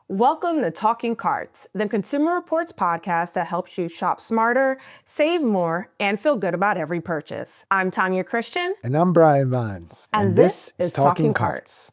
Welcome to Talking Carts, the Consumer Reports podcast that helps you shop smarter, save more, and feel good about every purchase. I'm Tanya Christian. And I'm Brian Vines. And this is Talking Carts.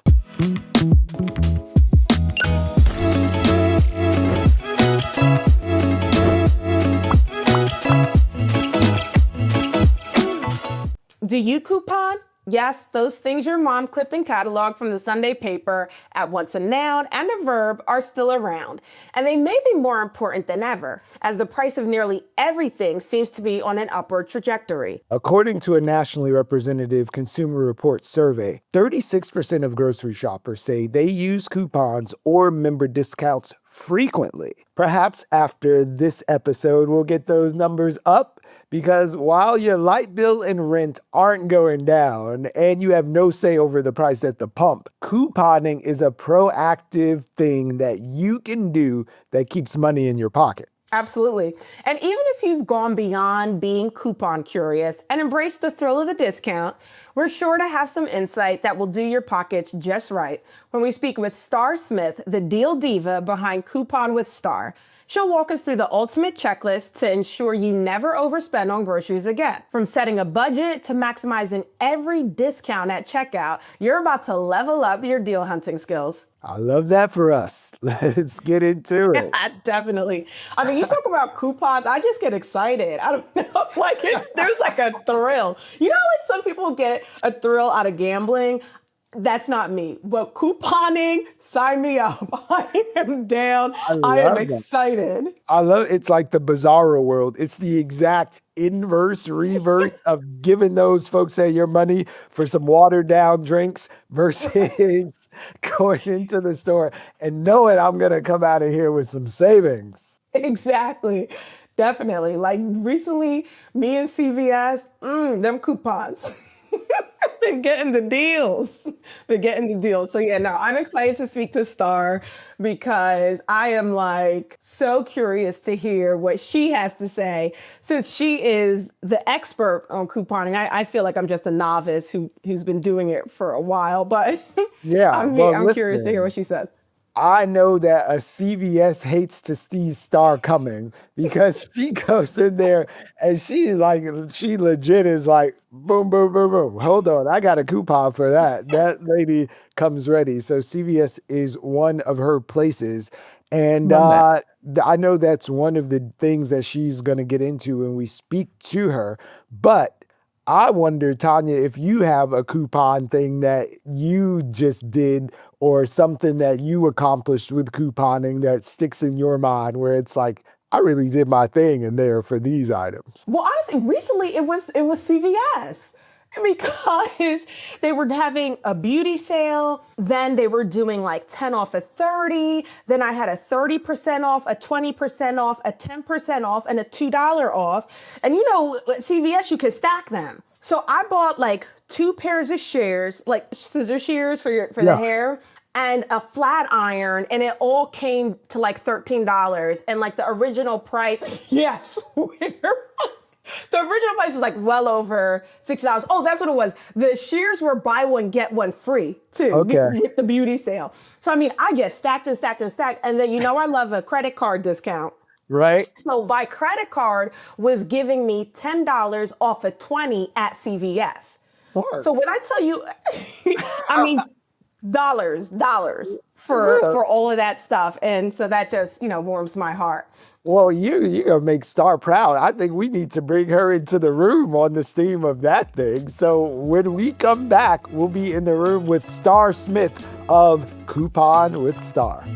Do you coupon? Yes, those things your mom clipped and cataloged from the Sunday paper at once a noun and a verb are still around. And they may be more important than ever, as the price of nearly everything seems to be on an upward trajectory. According to a nationally representative Consumer Reports survey, 36% of grocery shoppers say they use coupons or member discounts frequently. Perhaps after this episode, we'll get those numbers up. Because while your light bill and rent aren't going down and you have no say over the price at the pump, couponing is a proactive thing that you can do that keeps money in your pocket. Absolutely. And even if you've gone beyond being coupon curious and embraced the thrill of the discount, we're sure to have some insight that will do your pockets just right when we speak with Star Smith, the deal diva behind Coupon with Star. She'll walk us through the ultimate checklist to ensure you never overspend on groceries again. From setting a budget to maximizing every discount at checkout, you're about to level up your deal hunting skills. I love that for us. Let's get into it. Definitely. I mean, you talk about coupons, I just get excited. I don't know, there's like a thrill. You know, like some people get a thrill out of gambling. That's not me, but couponing, sign me up. I am down. I am excited. I love it's like the bizarro world. It's the exact inverse, reverse of giving those folks your money for some watered down drinks versus going into the store and knowing I'm going to come out of here with some savings. Exactly. Definitely. Like recently, me and CVS, them coupons. Been getting the deals. So yeah, no, I'm excited to speak to Star because I am like so curious to hear what she has to say since she is the expert on couponing. I feel like I'm just a novice who's been doing it for a while, but yeah, I'm curious to hear what she says. I know that a CVS hates to see Star coming because she goes in there and she legit is like, boom, boom, boom, boom. Hold on, I got a coupon for that. That lady comes ready. So CVS is one of her places. And I know that's one of the things that she's going to get into when we speak to her. But I wonder, Tanya, if you have a coupon thing that you just did or something that you accomplished with couponing that sticks in your mind where it's like, I really did my thing in there for these items. Well, honestly, recently it was CVS because they were having a beauty sale. Then they were doing like 10 off of 30. Then I had a 30% off, a 20% off, a 10% off, and a $2 off. And you know, at CVS, you could stack them. So I bought like 2 pairs of shears, like scissor shears for the hair, and a flat iron, and it all came to like $13. And like the original price, yes, the original price was like well over $6. Oh, that's what it was. The shears were buy one, get one free too with the beauty sale. So, I mean, I get stacked and stacked and stacked. And then, you know, I love a credit card discount. Right. So my credit card was giving me $10 off of 20 at CVS. What? So when I tell you, I mean, dollars for all of that stuff. And so that just, you know, warms my heart. Well, you're going to make Star proud. I think we need to bring her into the room on the steam of that thing. So when we come back, we'll be in the room with Star Smith of Coupon with Star.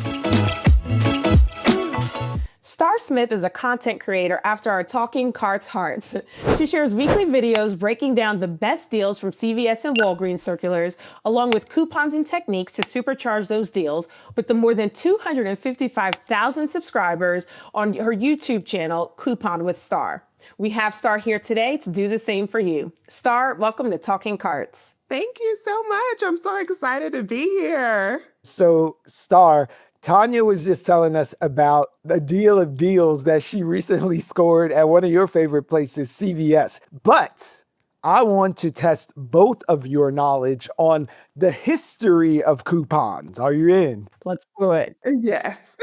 Star Smith is a content creator after our Talking Carts hearts. She shares weekly videos breaking down the best deals from CVS and Walgreens circulars, along with coupons and techniques to supercharge those deals with the more than 255,000 subscribers on her YouTube channel, Coupon with Star. We have Star here today to do the same for you. Star, welcome to Talking Carts. Thank you so much. I'm so excited to be here. So, Star, Tanya was just telling us about the deal of deals that she recently scored at one of your favorite places, CVS. But I want to test both of your knowledge on the history of coupons. Are you in? Let's do it. Yes.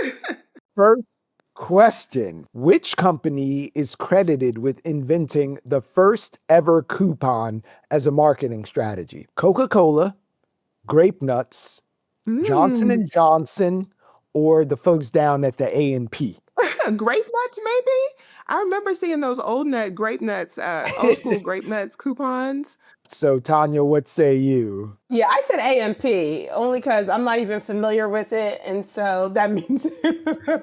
First question. Which company is credited with inventing the first ever coupon as a marketing strategy? Coca-Cola, Grape Nuts, Johnson Mm. and Johnson, or the folks down at the A&P? Grape nuts, maybe? I remember seeing those grape nuts, old school grape nuts coupons. So, Tanya, what say you? Yeah, I said AMP only because I'm not even familiar with it. And so that means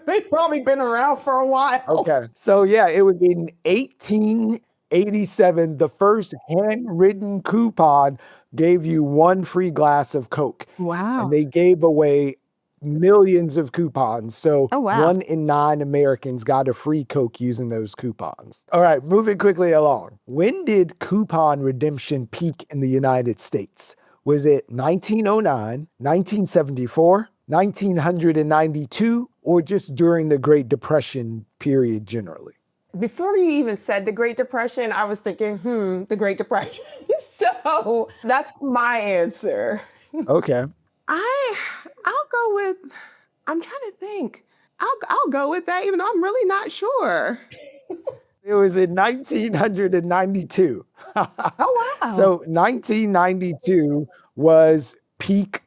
they've probably been around for a while. Okay. So, yeah, it would be in 1887, the first handwritten coupon gave you one free glass of Coke. Wow. And they gave away millions of coupons. So Oh, wow. 1 in 9 Americans got a free Coke using those coupons. All right, moving quickly along. When did coupon redemption peak in the United States? Was it 1909, 1974, 1992, or just during the Great Depression period generally? Before you even said the Great Depression, I was thinking, the Great Depression. So that's my answer. Okay. I'll go with, I'm trying to think. I'll go with that, even though I'm really not sure. It was in 1992. Oh, wow. So 1992 was peak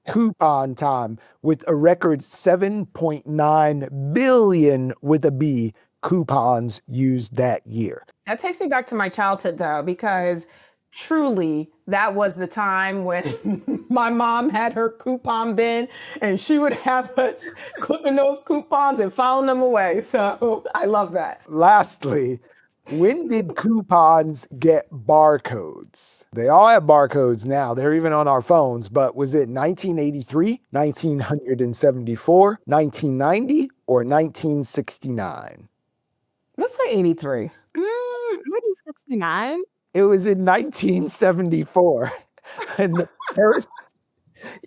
coupon time with a record 7.9 billion with a B coupons used that year. That takes me back to my childhood, though, because truly that was the time when my mom had her coupon bin and she would have us clipping those coupons and filing them away. So I love that. Lastly, when did coupons get barcodes? They all have barcodes now. They're even on our phones. But was it 1983, 1974, 1990, or 1969? Let's say 83. Maybe 69. It was in 1974. And the first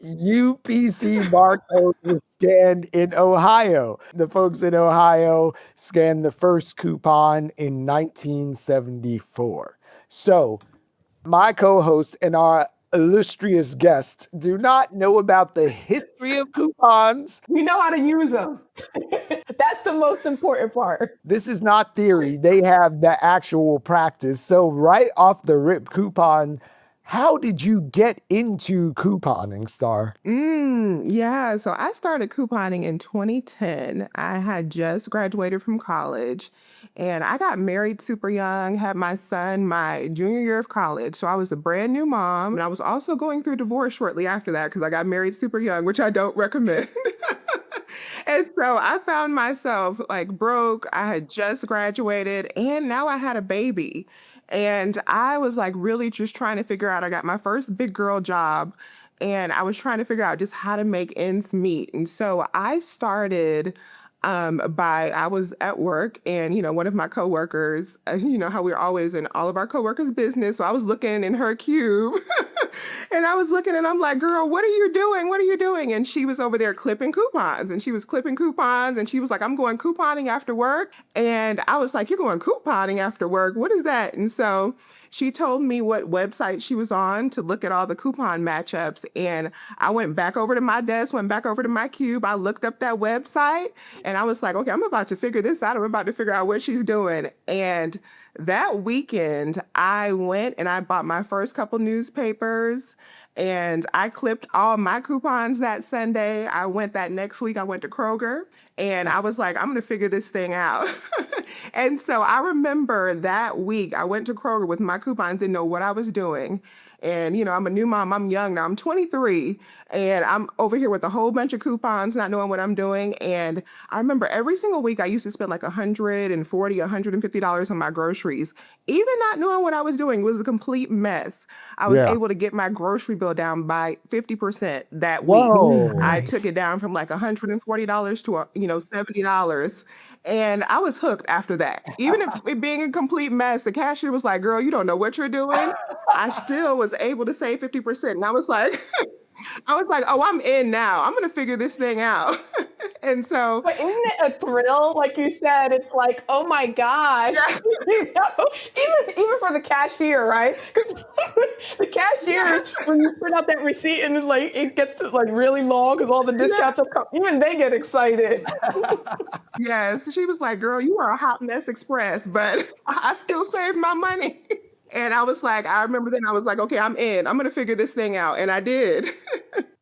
UPC barcode was scanned in Ohio. The folks in Ohio scanned the first coupon in 1974. So, my co-host and our illustrious guest do not know about the history of coupons. We know how to use them. That's the most important part. This is not theory. They have the actual practice. So, right off the rip, coupon. How did you get into couponing, Star? Yeah, so I started couponing in 2010. I had just graduated from college and I got married super young, had my son my junior year of college. So I was a brand new mom. And I was also going through divorce shortly after that because I got married super young, which I don't recommend. And so I found myself like broke. I had just graduated and now I had a baby. And I was like really just trying to figure out, I got my first big girl job and I was trying to figure out just how to make ends meet. And so I started I was at work and, one of my coworkers, how we're always in all of our coworkers' business. So I was looking in her cube and I was looking and I'm like, girl, what are you doing? What are you doing? And she was over there clipping coupons and she was clipping coupons and she was like, I'm going couponing after work. And I was like, you're going couponing after work? What is that? And so she told me what website she was on to look at all the coupon matchups. And I went back over to my desk, went back over to my cube. I looked up that website and I was like, okay, I'm about to figure this out. I'm about to figure out what she's doing. And that weekend, I went and I bought my first couple newspapers and I clipped all my coupons that Sunday. I went that next week, I went to Kroger and I was like, I'm going to figure this thing out. And so I remember that week I went to Kroger with my coupons, didn't know what I was doing. And, I'm a new mom. I'm young now. I'm 23 and I'm over here with a whole bunch of coupons, not knowing what I'm doing. And I remember every single week I used to spend like $140, $150 on my groceries. Even not knowing what I was doing was a complete mess. I was able to get my grocery bill down by 50% that week. Whoa. I took it down from like $140 to, $70. And I was hooked after that. Even if it being a complete mess, the cashier was like, girl, you don't know what you're doing. I still was able to save 50%. And I was like, oh, I'm in now. I'm going to figure this thing out. And so, But isn't it a thrill? Like you said, it's like, oh my gosh. yeah, Even for the cashier, right? Because the cashiers, yeah, when you print out that receipt and like it gets to like really long because all the yeah. discounts are coming, even they get excited. Yes, she was like, "Girl, you are a hot mess express," but I still saved my money. And I was like, I remember then I was like, "Okay, I'm in. I'm gonna figure this thing out," and I did.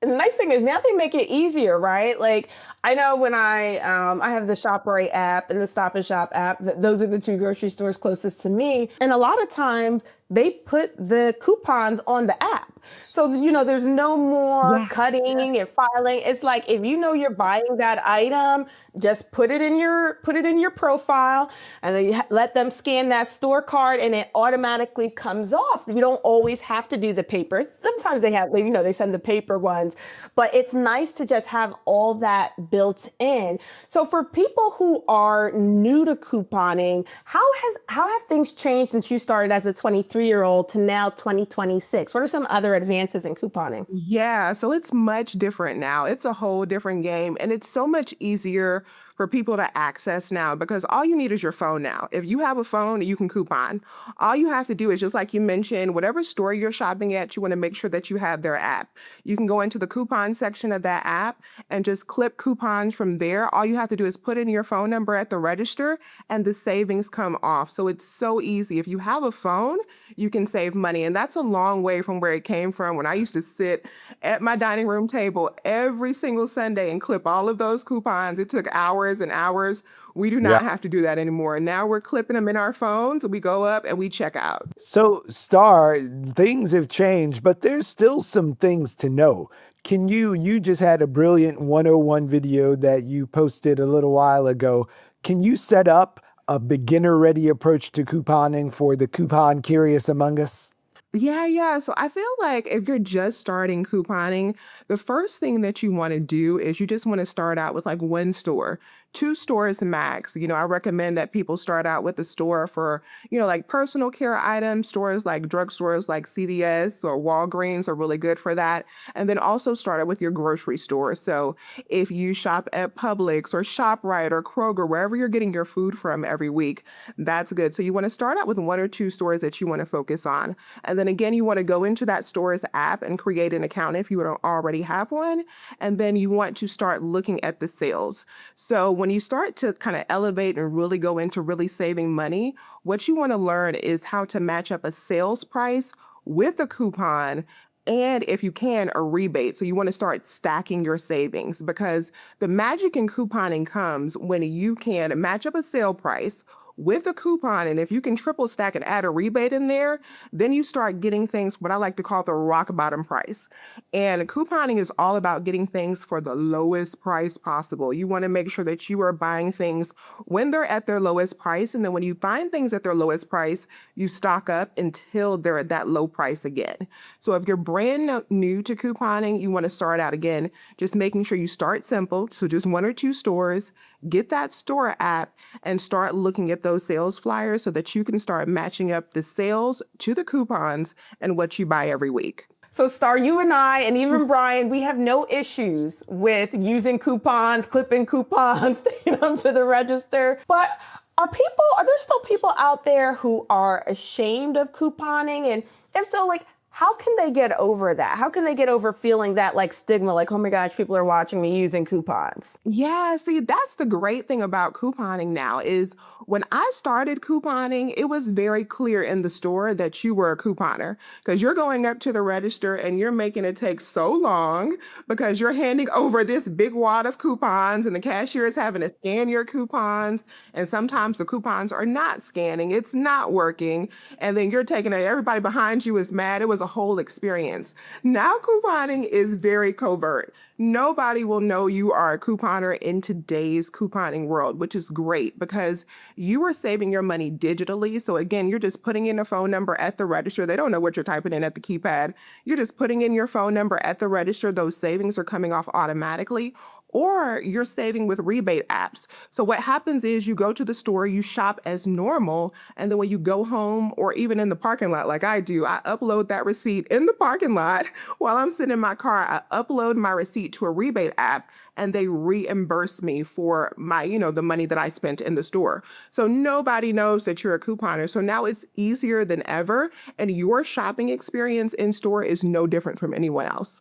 And the nice thing is now they make it easier, right? Like I know when I have the ShopRite app and the Stop and Shop app. Those are the two grocery stores closest to me, and a lot of times they put the coupons on the app. So there's no more Yeah. cutting and filing. It's like if you know you're buying that item, just put it in your profile, and then let them scan that store card, and it automatically comes off. You don't always have to do the paper. Sometimes they send the paper ones, but it's nice to just have all that built in. So for people who are new to couponing, how have things changed since you started as a 23-year-old to now 2026? What are some other advances in couponing? Yeah, so it's much different now. It's a whole different game, and it's so much easier for people to access now because all you need is your phone now. If you have a phone, you can coupon. All you have to do is just like you mentioned, whatever store you're shopping at, you want to make sure that you have their app. You can go into the coupon section of that app and just clip coupons from there. All you have to do is put in your phone number at the register and the savings come off. So it's so easy. If you have a phone, you can save money. And that's a long way from where it came from when I used to sit at my dining room table every single Sunday and clip all of those coupons. It took hours and hours. We do Yeah. not have to do that anymore. Now we're clipping them in our phones. We go up and we check out. So, Star, things have changed, but there's still some things to know. You just had a brilliant 101 video that you posted a little while ago. Can you set up a beginner ready approach to couponing for the coupon curious among us? Yeah, yeah. So I feel like if you're just starting couponing, the first thing that you want to do is you just want to start out with like one store, two stores max. I recommend that people start out with a store for, like personal care items. Stores like drugstores like CVS or Walgreens are really good for that. And then also start out with your grocery store. So if you shop at Publix or ShopRite or Kroger, wherever you're getting your food from every week, that's good. So you want to start out with one or two stores that you want to focus on. And then again, you want to go into that store's app and create an account if you don't already have one. And then you want to start looking at the sales. So when you start to kind of elevate and really go into really saving money, what you want to learn is how to match up a sales price with a coupon and if you can, a rebate. So you want to start stacking your savings because the magic in couponing comes when you can match up a sale price with a coupon. And if you can triple stack and add a rebate in there, then you start getting things, what I like to call the rock bottom price. And couponing is all about getting things for the lowest price possible. You want to make sure that you are buying things when they're at their lowest price. And then when you find things at their lowest price, you stock up until they're at that low price again. So if you're new to couponing, you want to start out again, just making sure you start simple. So just one or two stores, get that store app and start looking at those sales flyers so that you can start matching up the sales to the coupons and what you buy every week. So Star, you and I, and even Brian, we have no issues with using coupons, clipping coupons, taking them to the register. But are there still people out there who are ashamed of couponing? And if so, like, how can they get over that? How can they get over feeling that like stigma, like, oh my gosh, people are watching me using coupons? Yeah, see, that's the great thing about couponing now is when I started couponing, it was very clear in the store that you were a couponer because you're going up to the register and you're making it take so long because you're handing over this big wad of coupons and the cashier is having to scan your coupons. And sometimes the coupons are not scanning, it's not working. And then you're taking it, everybody behind you is mad. It was a whole experience. Now couponing is very covert. Nobody will know you are a couponer in today's couponing world, which is great because you are saving your money digitally. So again, you're just putting in a phone number at the register. They don't know what you're typing in at the keypad. You're just putting in your phone number at the register. Those savings are coming off automatically. or you're saving with rebate apps. So what happens is you go to the store, you shop as normal, and then when you go home or even in the parking lot like I do, I upload that receipt in the parking lot while I'm sitting in my car. I upload my receipt to a rebate app and they reimburse me for my, the money that I spent in the store. So nobody knows that you're a couponer. So now it's easier than ever, and your shopping experience in store is no different from anyone else.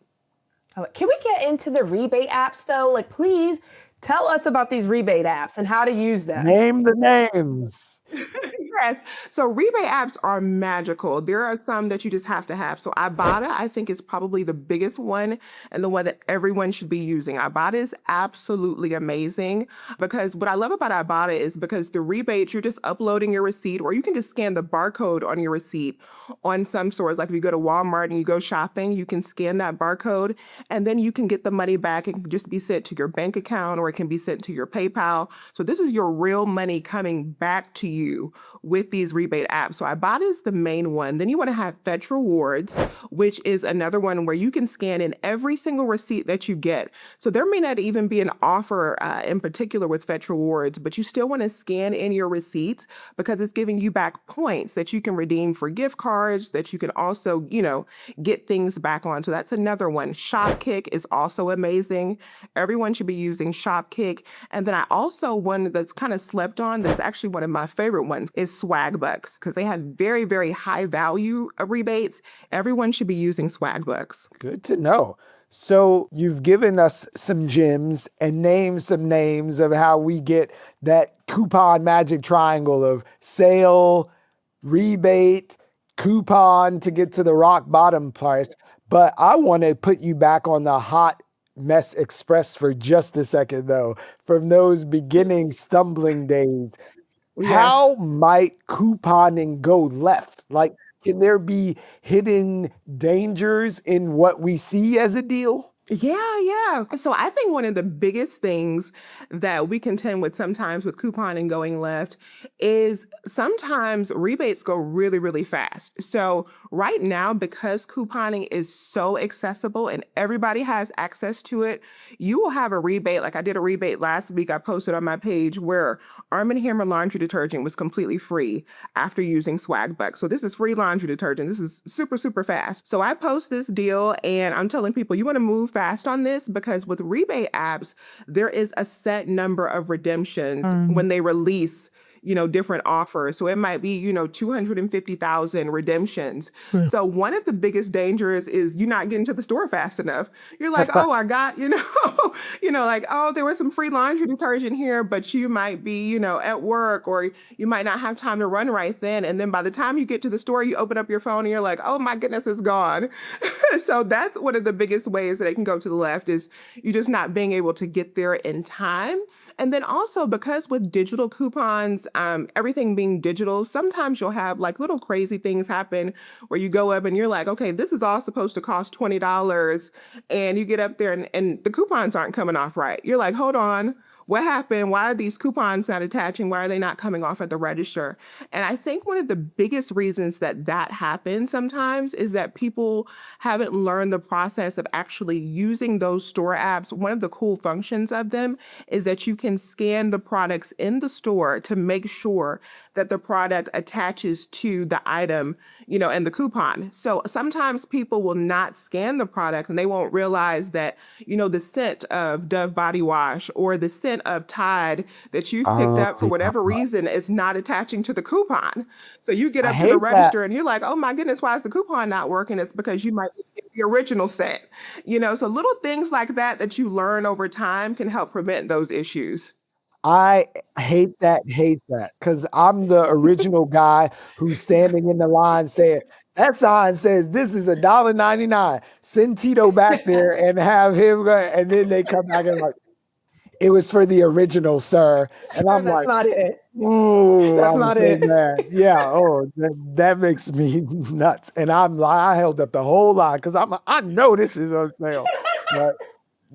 Can we get into the rebate apps though? Like, please tell us about these rebate apps and how to use them. Name the names. Yes. So rebate apps are magical. There are some that you just have to have. So Ibotta, I think, is probably the biggest one and the one that everyone should be using. Ibotta is absolutely amazing because what I love about Ibotta is because the rebates, you're just uploading your receipt, or you can just scan the barcode on your receipt on some stores. Like if you go to Walmart and you go shopping, you can scan that barcode and then you can get the money back. It can just be sent to your bank account or it can be sent to your PayPal. So this is your real money coming back to you with these rebate apps. So Ibotta is the main one. Then you want to have Fetch Rewards, which is another one where you can scan in every single receipt that you get. So there may not even be an offer in particular with Fetch Rewards, but you still want to scan in your receipts because it's giving you back points that you can redeem for gift cards, that you can also, get things back on. So that's another one. Shopkick is also amazing. Everyone should be using Shopkick. And then I also, one that's kind of slept on, that's actually one of my favorite ones, is Swagbucks, because they have very, very high value rebates. Everyone should be using Swagbucks. Good to know. So you've given us some gems and named some names of how we get that coupon magic triangle of sale, rebate, coupon to get to the rock bottom price. But I want to put you back on the hot mess express for just a second, though, from those beginning stumbling days. Yeah. How might couponing go left? Like, can there be hidden dangers in what we see as a deal? Yeah. So I think one of the biggest things that we contend with sometimes with couponing going left is sometimes rebates go really, really fast. So right now, because couponing is so accessible and everybody has access to it, you will have a rebate. Like I did a rebate last week, I posted on my page where Arm & Hammer laundry detergent was completely free after using Swagbucks. So this is free laundry detergent. This is super, super fast. So I post this deal and I'm telling people, you want to move fast on this because with rebate apps, there is a set number of redemptions when they release different offers. So it might be, 250,000 redemptions. So one of the biggest dangers is you not getting to the store fast enough. You're like, oh, I got, like, oh, there was some free laundry detergent here, but you might be, at work or you might not have time to run right then. And then by the time you get to the store, you open up your phone and you're like, oh my goodness, it's gone. So that's one of the biggest ways that it can go to the left is you just not being able to get there in time. And then also because with digital coupons, everything being digital, sometimes you'll have like little crazy things happen where you go up and you're like, okay, this is all supposed to cost $20. And you get up there and the coupons aren't coming off right. You're like, hold on. What happened? Why are these coupons not attaching? Why are they not coming off at the register? And I think one of the biggest reasons that happens sometimes is that people haven't learned the process of actually using those store apps. One of the cool functions of them is that you can scan the products in the store to make sure that the product attaches to the item, and the coupon. So sometimes people will not scan the product and they won't realize that, the scent of Dove body wash or the scent of Tide that you've picked up for whatever reason is not attaching to the coupon. So you get up to the register and you're like, oh my goodness, why is the coupon not working? It's because you might get the original scent. So little things like that you learn over time can help prevent those issues. I hate that, because I'm the original guy who's standing in the line saying, that sign says this is $1.99. Send Tito back there and have him go. And then they come back and like, it was for the original, sir. And I'm That's like, not it. ooh, That's I'm not so it. mad. Yeah, that makes me nuts. And I'm like, I held up the whole line because I know this is on sale. But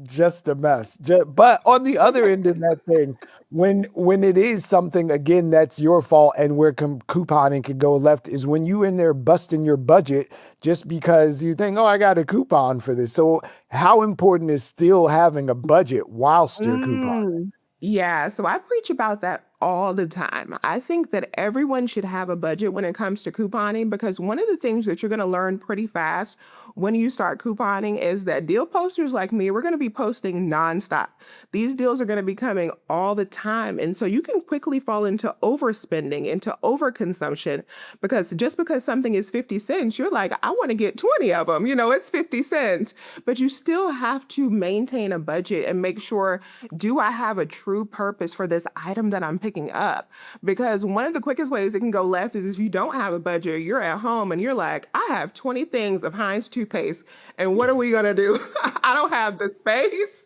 just a mess. But on the other end of that thing, when it is something again that's your fault and where couponing could go left is when you in there busting your budget just because you think, oh, I got a coupon for this. So how important is still having a budget whilst you're couponing? Mm. Yeah, so I preach about that all the time. I think that everyone should have a budget when it comes to couponing because one of the things that you're going to learn pretty fast when you start couponing is that deal posters like me, we're going to be posting nonstop. These deals are going to be coming all the time. And so you can quickly fall into overspending, into overconsumption because just because something is 50 cents, you're like, I want to get 20 of them. It's 50 cents. But you still have to maintain a budget and make sure, do I have a true purpose for this item that I'm picking up? Because one of the quickest ways it can go left is if you don't have a budget, you're at home and you're like, I have 20 things of Heinz toothpaste. And what are we going to do? I don't have the space.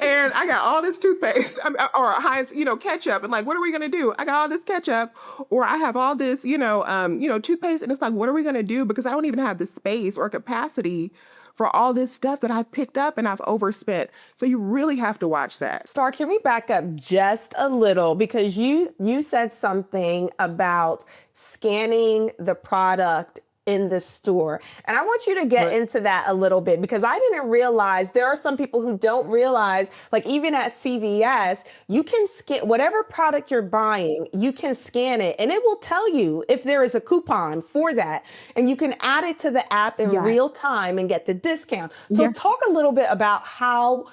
And I got all this toothpaste or Heinz, ketchup. And like, what are we going to do? I got all this ketchup or I have all this, toothpaste. And it's like, what are we going to do? Because I don't even have the space or capacity for all this stuff that I picked up and I've overspent. So you really have to watch that. Star, can we back up just a little because you said something about scanning the product in the store. And I want you to get into that a little bit because I didn't realize there are some people who don't realize, like even at CVS, you can scan whatever product you're buying, you can scan it and it will tell you if there is a coupon for that. And you can add it to the app in real time and get the discount. So talk a little bit about how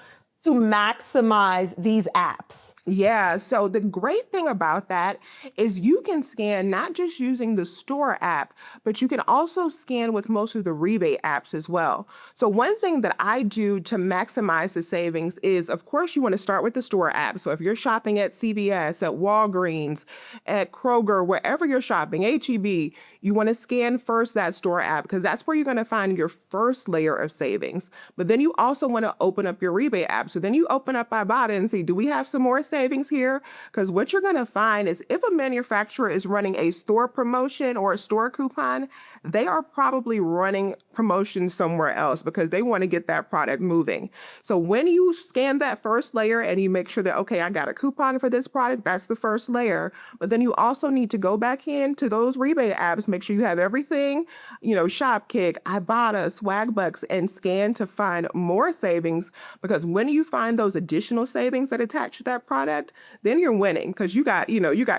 to maximize these apps. Yeah, so the great thing about that is you can scan not just using the store app, but you can also scan with most of the rebate apps as well. So one thing that I do to maximize the savings is, of course, you want to start with the store app. So if you're shopping at CVS, at Walgreens, at Kroger, wherever you're shopping, HEB, you want to scan first that store app because that's where you're going to find your first layer of savings. But then you also want to open up your rebate app. So then you open up Ibotta and see, do we have some more savings here? Because what you're going to find is if a manufacturer is running a store promotion or a store coupon, they are probably running promotions somewhere else because they want to get that product moving. So when you scan that first layer and you make sure that, okay, I got a coupon for this product, that's the first layer. But then you also need to go back into those rebate apps, make sure you have everything, Shopkick, Ibotta, Swagbucks, and scan to find more savings because when you find those additional savings that attach to that product, then you're winning because you got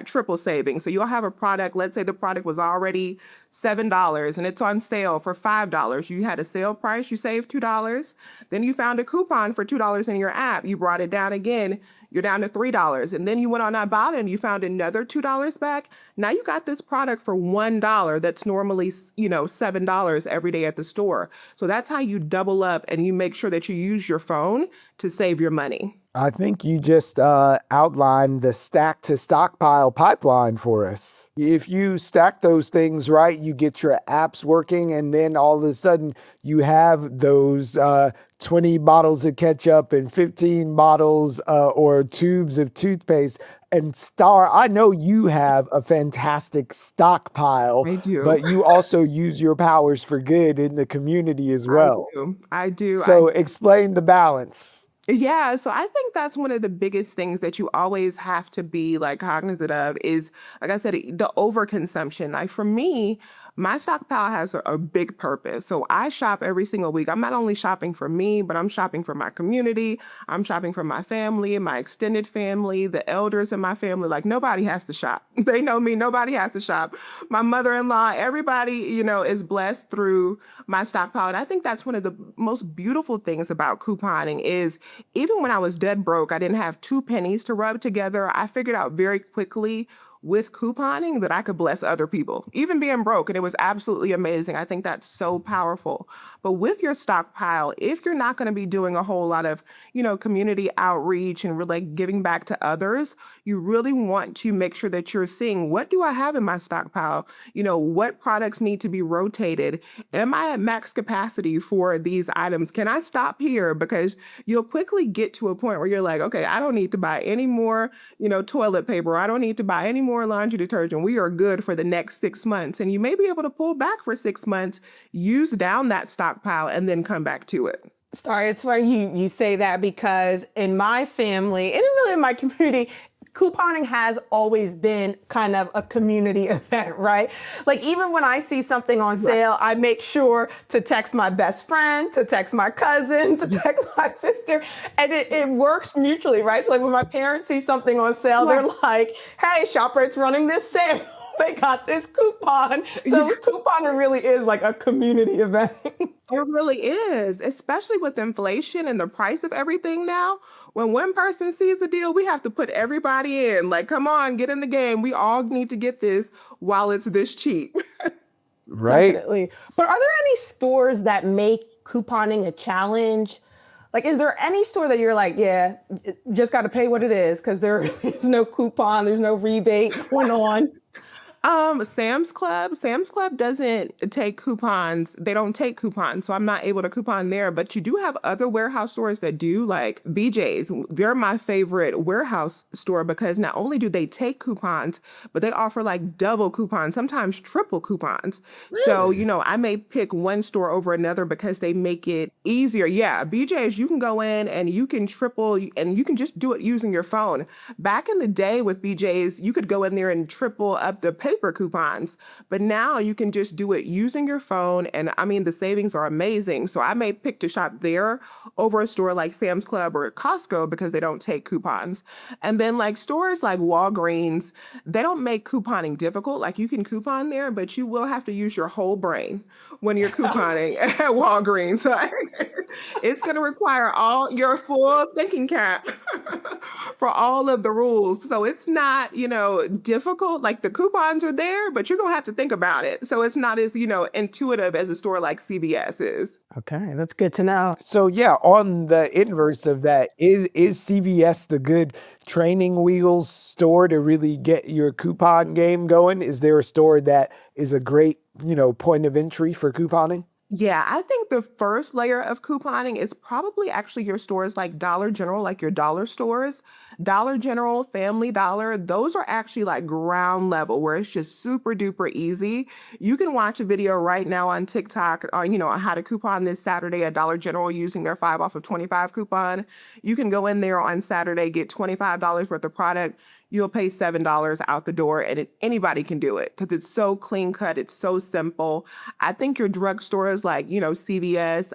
triple savings. So you'll have a product, let's say the product was already $7 and it's on sale for $5. You had a sale price, you saved $2. Then you found a coupon for $2 in your app. You brought it down again. You're down to $3. And then you went on Ibotta and you found another $2 back. Now you got this product for $1 that's normally, $7 every day at the store. So that's how you double up and you make sure that you use your phone to save your money. I think you just outlined the stack to stockpile pipeline for us. If you stack those things right, you get your apps working, and then all of a sudden you have those 20 bottles of ketchup and 15 bottles or tubes of toothpaste. And Star, I know you have a fantastic stockpile, I do. but you also use your powers for good in the community as well. I do. So explain the balance. Yeah, so I think that's one of the biggest things that you always have to be like cognizant of is, like I said, the overconsumption. Like for me, my stockpile has a big purpose. So I shop every single week. I'm not only shopping for me, but I'm shopping for my community. I'm shopping for my family, my extended family, the elders in my family. Like nobody has to shop. They know me. Nobody has to shop. My mother-in-law, everybody, is blessed through my stockpile. And I think that's one of the most beautiful things about couponing is even when I was dead broke, I didn't have 2 pennies to rub together. I figured out very quickly with couponing that I could bless other people, even being broke. And it was absolutely amazing. I think that's so powerful. But with your stockpile, if you're not going to be doing a whole lot of, community outreach and really giving back to others, you really want to make sure that you're seeing, what do I have in my stockpile? What products need to be rotated? Am I at max capacity for these items? Can I stop here? Because you'll quickly get to a point where you're like, okay, I don't need to buy any more, toilet paper. I don't need to buy any more laundry detergent. We are good for the next 6 months. And you may be able to pull back for 6 months, use down that stockpile, and then come back to it. Sorry, it's funny you say that because in my family and really in my community, couponing has always been kind of a community event, right? Like even when I see something on Right. sale, I make sure to text my best friend, to text my cousin, to text my sister, and it works mutually, right? So like when my parents see something on sale, they're Right. like, hey, ShopRite's running this sale. They got this coupon. Yeah. So couponing really is like a community event. It really is, especially with inflation and the price of everything now. When one person sees a deal, we have to put everybody in. Like, come on, get in the game. We all need to get this while it's this cheap. Right? Definitely. But are there any stores that make couponing a challenge? Like, is there any store that you're like, yeah, just got to pay what it is because there's no coupon, there's no rebate going on? Sam's Club. Sam's Club doesn't take coupons. They don't take coupons, so I'm not able to coupon there. But you do have other warehouse stores that do, like BJ's. They're my favorite warehouse store because not only do they take coupons, but they offer like double coupons, sometimes triple coupons. So, Really? I may pick one store over another because they make it easier. Yeah, BJ's, you can go in and you can triple and you can just do it using your phone. Back in the day with BJ's, you could go in there and triple up the paper coupons, but now you can just do it using your phone. And I mean, the savings are amazing. So I may pick to shop there over a store like Sam's Club or Costco because they don't take coupons. And then like stores like Walgreens, they don't make couponing difficult. Like you can coupon there, but you will have to use your whole brain when you're couponing at Walgreens. Like, it's going to require all your full thinking cap for all of the rules. So it's not, difficult. Like the coupons are there, but you're going to have to think about it. So it's not as, intuitive as a store like CVS is. Okay, that's good to know. So yeah, on the inverse of that, is CVS the good training wheels store to really get your coupon game going? Is there a store that is a great, point of entry for couponing? Yeah, I think the first layer of couponing is probably actually your stores like Dollar General, like your dollar stores. Dollar General, Family Dollar, those are actually like ground level where it's just super duper easy. You can watch a video right now on TikTok on how to coupon this Saturday at Dollar General using their 5 off of 25 coupon. You can go in there on Saturday, get $25 worth of product. You'll pay $7 out the door, and anybody can do it because it's so clean cut. It's so simple. I think your drugstores like, CVS,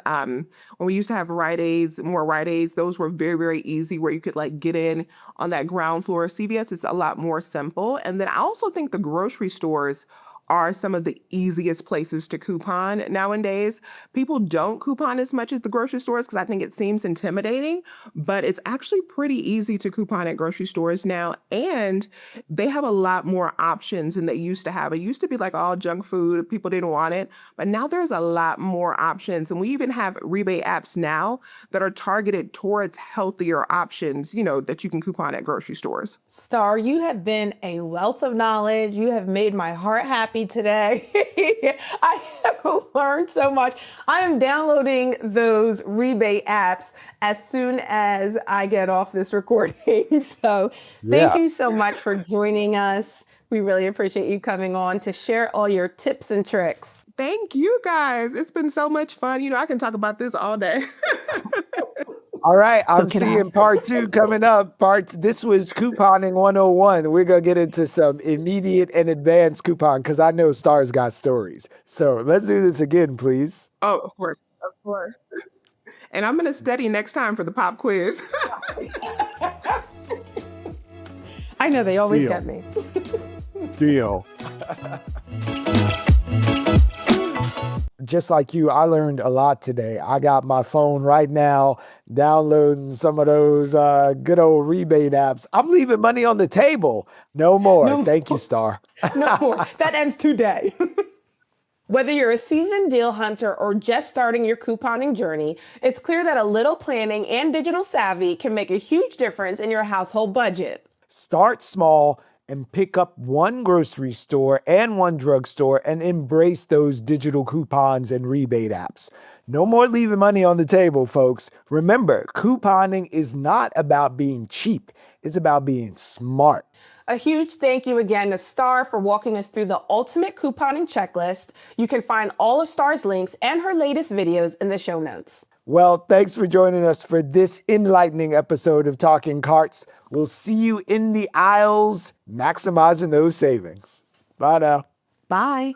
when we used to have Rite Aids, more Rite Aids, those were very, very easy where you could like get in on that ground floor. CVS is a lot more simple. And then I also think the grocery stores are some of the easiest places to coupon nowadays. People don't coupon as much as the grocery stores because I think it seems intimidating, but it's actually pretty easy to coupon at grocery stores now. And they have a lot more options than they used to have. It used to be like all junk food, people didn't want it, but now there's a lot more options. And we even have rebate apps now that are targeted towards healthier options, that you can coupon at grocery stores. Star, you have been a wealth of knowledge. You have made my heart happy today. I have learned so much. I am downloading those rebate apps as soon as I get off this recording. So thank Yeah. you so much for joining us. We really appreciate you coming on to share all your tips and tricks. Thank you guys. It's been so much fun. I can talk about this all day. All right, So I'm can I? seeing part 2 coming up. This was couponing 101. We're going to get into some immediate and advanced coupon because I know Star's got stories. So let's do this again, please. Oh, of course. Of course. And I'm going to study next time for the pop quiz. I know they always Deal. get me. Deal. Just like you, I learned a lot today. I got my phone right now, downloading some of those good old rebate apps. I'm leaving money on the table. No more. No Thank you, more. Star. No more. That ends today. Whether you're a seasoned deal hunter or just starting your couponing journey, it's clear that a little planning and digital savvy can make a huge difference in your household budget. Start small and pick up one grocery store and one drugstore and embrace those digital coupons and rebate apps. No more leaving money on the table, folks. Remember, couponing is not about being cheap. It's about being smart. A huge thank you again to Star for walking us through the ultimate couponing checklist. You can find all of Star's links and her latest videos in the show notes. Well, thanks for joining us for this enlightening episode of Talking Carts. We'll see you in the aisles, maximizing those savings. Bye now. Bye.